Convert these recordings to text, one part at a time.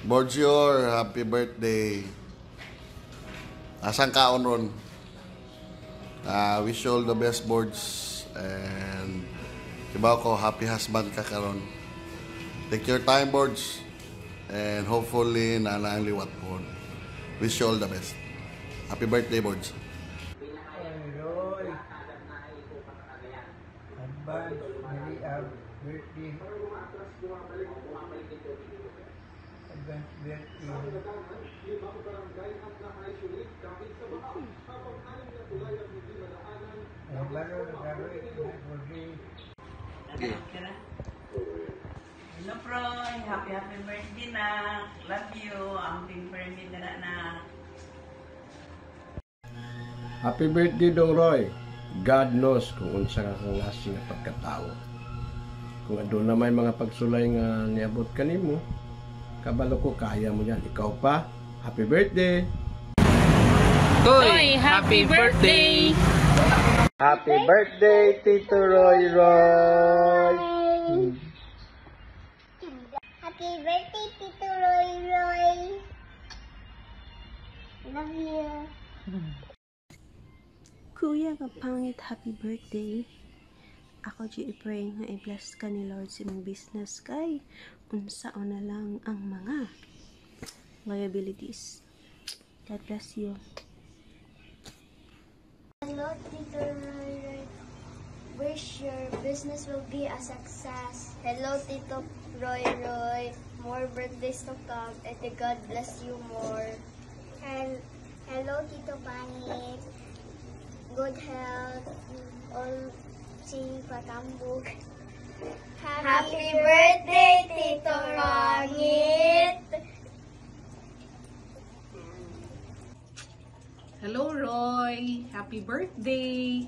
Borgio, happy birthday. Asang kaon ron. Wish you all the best, Borgs. And kibaw ko, happy husband ka karon. Take your time, Borgs. And hopefully, nalang liwat po. Wish you all the best. Happy birthday, Borgs. Roy, advance, very birthday. Advance birthday. Baru nagkaroon na birthday. Hello, Proy. Happy birthday na. Love you. Ang pin-permit na. Happy birthday dong Roy. God knows kung unsa ka kang lasing na pagkatao. Kung adun na may mga pagsulay nga niabot kanimo, kabalo ko kaya mo yan. Ikaw pa, happy birthday! Toy, happy birthday! Happy birthday, Tito Roy Roy! Happy birthday, Tito Roy Roy! Love you! Kuya kapangit, happy birthday. Ako i-pray nga i-bless ka ni Lord sa mong business kay unsaon na lang ang mga liabilities. God bless you. Hello, Tito Roy Roy. Wish your business will be a success. Hello, Tito Roy Roy. More birthdays to come and God bless you more. And hello, Tito Pangit. Good health, all si Patambog. Happy birthday, Tito Pangit! Hello, Roy. Happy birthday.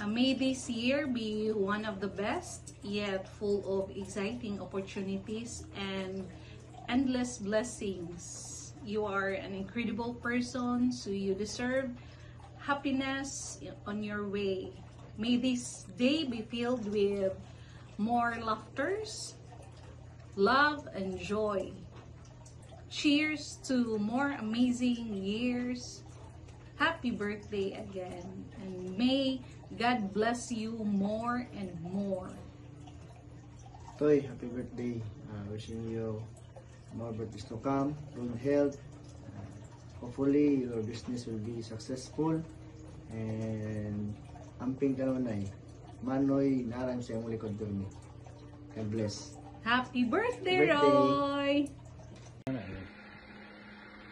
May this year be one of the best, yet full of exciting opportunities and endless blessings. You are an incredible person, so you deserve happiness on your way. May this day be filled with more laughters, love, and joy. Cheers to more amazing years. Happy birthday again, and may God bless you more and more. Toy, happy birthday. Wishing you more birthdays to come, good health. Hopefully, your business will be successful. And amping kanunay, manoy narang sa iyong likod doon. God bless. Happy birthday, Roy!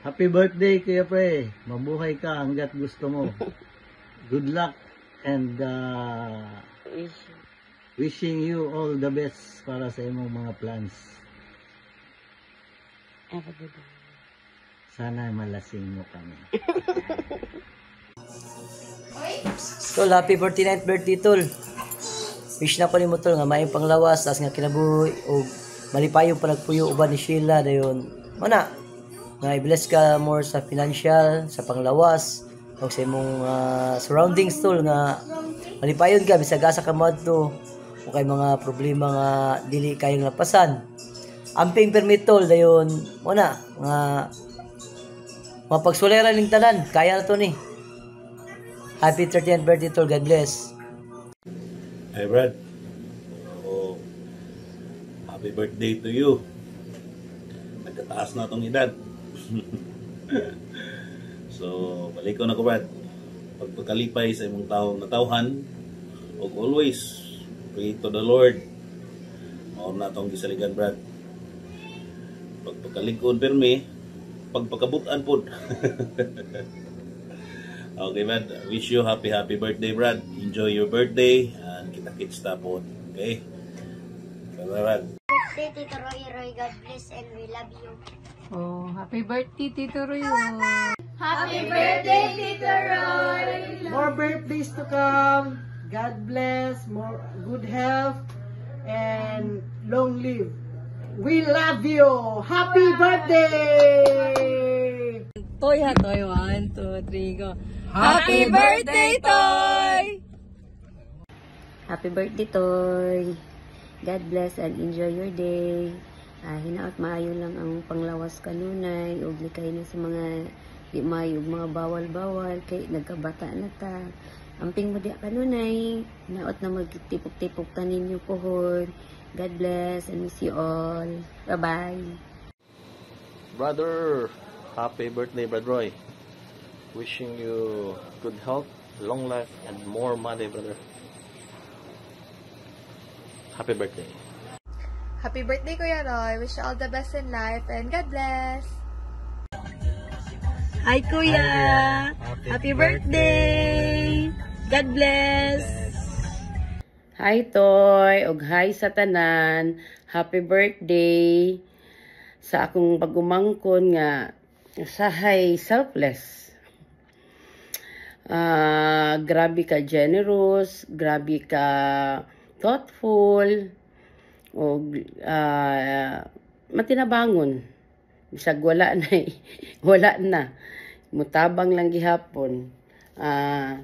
Happy birthday, Kuya Pre. Mabuhay ka hanggat gusto mo. Good luck and wishing you all the best para sa imong mga plans. Have a good day. Sana malasing mo kami. Tol, happy 49th birthday, Tol. Wish na ko ni mo, Tol, nga mayong panglawas, as nga kinabuhi, o malipayong panagpuyo uban ni Sheila, dayon. Mana, nga i-bless ka more sa financial, sa panglawas, o sa imong surroundings, Tol, nga malipayon ka, bisag asa ka mo to, o kay mga problema nga dili kayong napasan. Amping permit, Tol, dayon, mana, nga mapagsulera ning tanan, kaya na to ni. Happy 30th birthday, Tol. God bless. Hi, Brad. So, happy birthday to you. Nagkataas na itong edad. So, balik ko na ko, Brad. Pagpagkalipay sa imong taong natawhan, o always pray to the Lord. Maon na itong gisaligan, Brad. Pagpagkalikon permi, pagpakabutan po. Okay, Brad. Wish you happy birthday, Brad. Enjoy your birthday and kita-kits tapon. Okay? Bye, Brad. Birthday, Tito Roy Roy. God bless and we love you. Oh, happy birthday, Tito Roy. Happy birthday, Tito Roy! More birthdays to come. God bless. More good health and long live. We love you. Happy birthday! Toy ha, Toy. 1, 2, 3, go. Happy birthday, Toy! Happy birthday, Toy. God bless and enjoy your day. Hinaot maayo lang ang panglawas kanunay ug likay na sa mga di maayo ug mga bawal-bawal kay nagkabata na ta. Amping mo diya kanunay, hinaot na magtipok-tipok ta ninyo pohon. God bless and miss you all. Bye-bye. Brother, happy birthday, Brother Roy. Wishing you good health, long life, and more money, brother. Happy birthday. Happy birthday, Kuya Roy. Wish you all the best in life and God bless. Hi, Kuya. Happy birthday. God bless. Hi, Toy. Og hi sa tanan. Happy birthday sa akong pagumangkon nga sahay selfless. Grabe ka generous, grabe ka thoughtful, o matinabangon. Bisag wala na. Mutabang lang gihapon.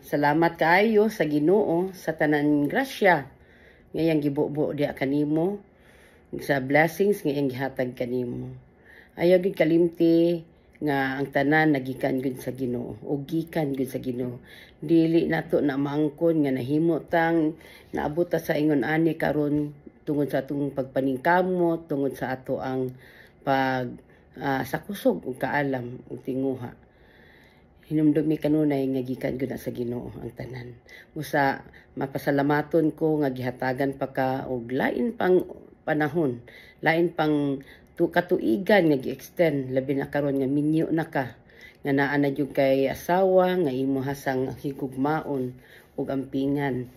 Salamat kaayo sa Ginoo sa tanan grasya ngayang gibubo diha kanimo, sa blessings ngayang gihatag kanimo. Ayaw gid kalimti nga ang tanan nagikan gud sa Ginoo o gikan gud sa Ginoo. Dili nato na maangkon nga nahimo tang naabot ta sa ingon ani karon tungod sa atong pagpaningkamot, tungod sa ato ang sa kusog ug kaalam ug tinguha. Hinumdumi kanunay nga gikan gud na sa Ginoo ang tanan. Usa mapasalamaton ko nga gihatagan pa ka og lain pang panahon, lain pang katuigan nga gi-extend labi na karon nga minyo na ka nga naa na jud kay asawa nga imo hasang higugmaon ug ampingan,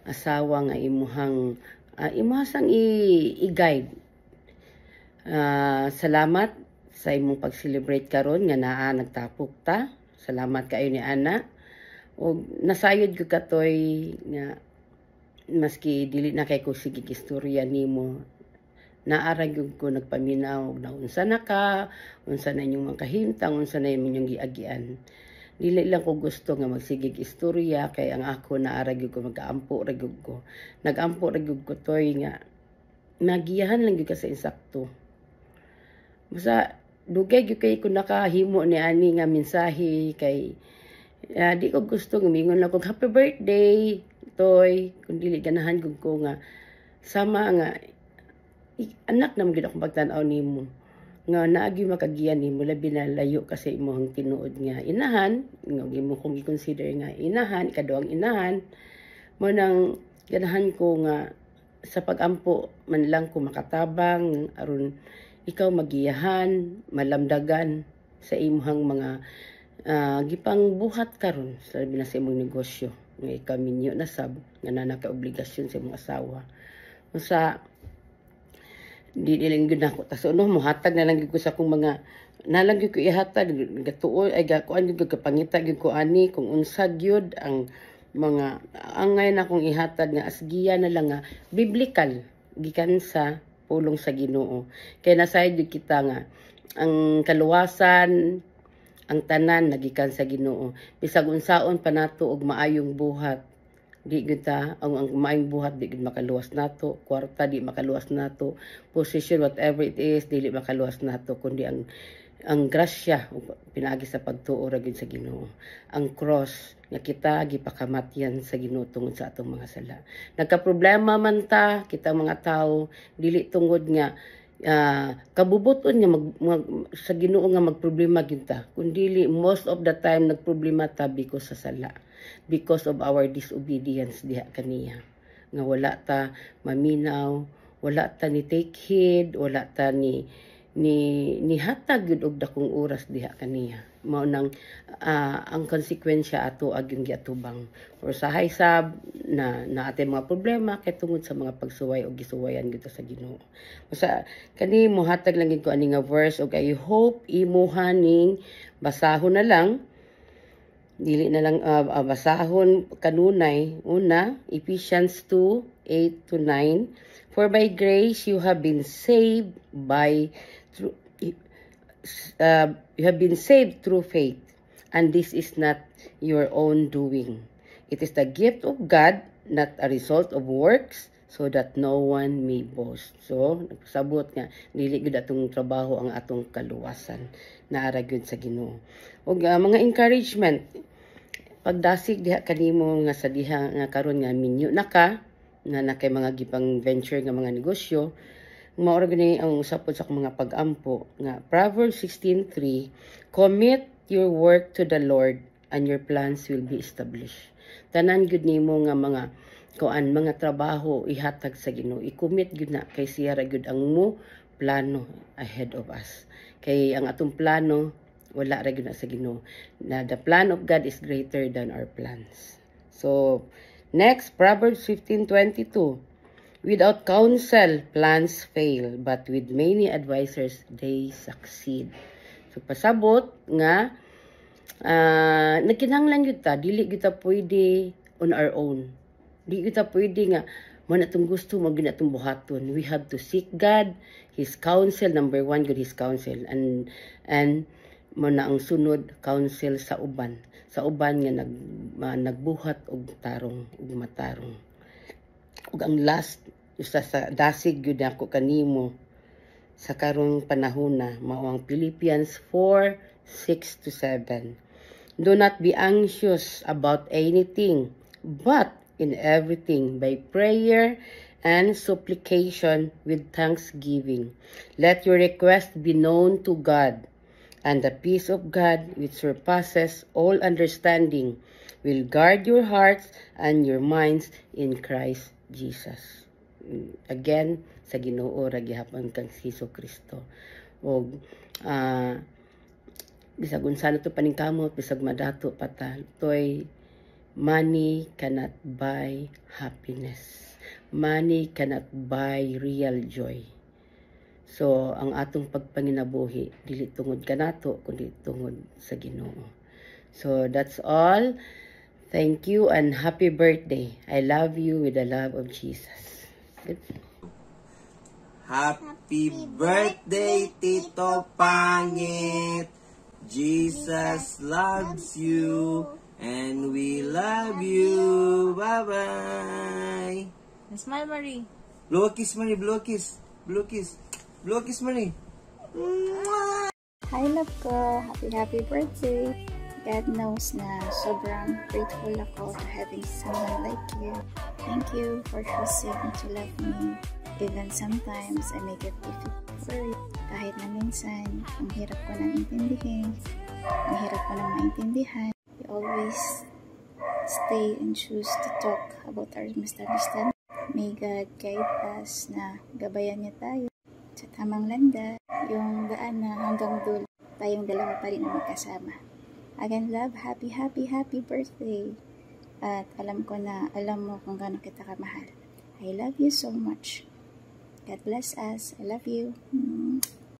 asawa nga imuhang hasang i-guide. Salamat sa imong pag-celebrate karon nga naa nagtapok ta. Salamat kayo ni Ana. Og nasayod ko katoy nga maski dili na kay ko sige istorya nimo, naarag ko nagpaminaw na unsa na ka, unsa na inyong makahintang, unsa na inyong giagian. Dili lang ko gusto nga magsigig istorya kay ang ako naarag ko mag-aampo ragud ko. Nag-ampo ragud ko toy nga magiyahan lang gyud ka sa insakto. Basta dugay gyud kay ko nakahimo ni ani nga mensahe kay di ko gusto nga mingon lang ko happy birthday Toy, kun dili ganahan gud ko nga sama nga anak nam gid akong pagtan-aw nimo nga naagi makagiyan nimo labi na layo kasi imong tinuod nga inahan nga imo kong i-consider nga inahan ikaduhang inahan mo nang ganahan ko nga sa pagampo man lang ko makatabang aron ikaw magiyahan malamdagan sa imong mga gipang buhat karon sa labi na sa imong negosyo nga ikaw minyo na sab nga nanaka obligasyon sa imong asawa. Usa di lang gyud nako taso no mohatag na lang gyud ko sa akong mga nalang gyud ko ihatag gatuoy ay gakuan gyud kapangita gyud ko ani kung unsa gyud ang mga angay na akong ihatag nga asgiya na lang nga biblical gikan sa pulong sa Ginoo. Kay nasayod gyud kita nga ang kaluwasan ang tanan nagikan sa Ginoo. Bisag unsaon pa nato og maayong buhat, di gyud ta ang maayong buhat di gyud makaluwas nato, kwarta di makaluwas nato, position whatever it is dili makaluwas nato kundi ang grasya pinaagi sa pagtuo ra gyud sa Ginoo. Ang cross nga kita gipakamatyan sa Ginoo tungod sa atong mga sala. Nagka-problema man ta kita mga tao dili tungod nga kabubuton nga sa Ginoo nga magproblema gyud ta kundi most of the time nagproblema ta because sa sala, because of our disobedience diha kaniya nga wala ta maminaw, wala ta ni take heed, wala ta ni hatag gyud og dakong oras diha kaniya. Mao nang ang konsekwensya ato ag yung giatubang or sa sab na ating mga problema kay tungod sa mga pagsuway o gisuwayan gito sa Ginoo. Sa kani mo hatag lang gid ko ani nga verse og I hope imuha ning basahon na lang dili na lang basahon kanunay. Una, Ephesians 2:8-9, for by grace you have been saved through faith, and this is not your own doing. It is the gift of God, not a result of works, so that no one may boast. So, nagpasabot nga, dili gud atong trabaho ang atong kaluwasan, naara gyud sa Ginoo. Og mga encouragement, pagdasig diha kanimo nga sa diha nga karon nga minyo na ka, na nakay mga gipang venture nga mga negosyo, mao gani ang usapod sa mga pag-ampo nga Proverbs 16:3, commit your work to the Lord and your plans will be established. Tanan gud nimo nga mga trabaho ihatag sa Ginoo, i-commit gud na kay siya ra gud ang mo plano ahead of us. Kay ang atong plano wala ra gyud na sa Ginoo. Na the plan of God is greater than our plans. So next, Proverbs 15:22. Without counsel, plans fail, but with many advisors, they succeed. So pasabot nga nagkinahanglan gyud ta, dili gyud ta pwede on our own. Dili gyud ta pwede nga man atong gusto mo gyud atong buhaton. We have to seek God, His counsel. Number 1 good His counsel, and mo na ang sunod counsel sa uban nga nagbuhat og tarong ug matarong. Ug ang last usa sa dasig gyud ako kanimo sa karong panahon na mao ang Philippians 4:6-7. Do not be anxious about anything, but in everything by prayer and supplication with thanksgiving let your request be known to God, and the peace of God which surpasses all understanding will guard your hearts and your minds in Christ Jesus. Again, sa Ginoo ra gihapon kang Jesucristo. Og bisag unsa na to paningkamot, bisag madato pata, toy money cannot buy happiness. Money cannot buy real joy. So, ang atong pagpanginabuhi, dili tungod kanato, kundi tungod sa Ginoo. So, that's all. Thank you and happy birthday. I love you with the love of Jesus. Good. Happy birthday, Tito Pangit. Jesus loves you and we love you. Bye-bye. Smile, Marie. Blow a kiss, Marie. Blow a kiss. Blow a kiss. Blow a kiss, Marie. Hi, love ko. Happy birthday. God knows na sobrang grateful ako to having someone like you. Thank you for choosing to love me. Even sometimes I make it difficult for you. Kahit na minsan, ang hirap ko nang intindihin, ang hirap ko nang maintindihan, you always stay and choose to talk about our misunderstanding. May God guide us na gabayan niya tayo sa tamang landa, yung daan na hanggang dulo tayong dalawa pa rin na magkasama. Again, love, happy birthday. At alam ko na alam mo kung gaano kita kamahal. I love you so much. God bless us. I love you.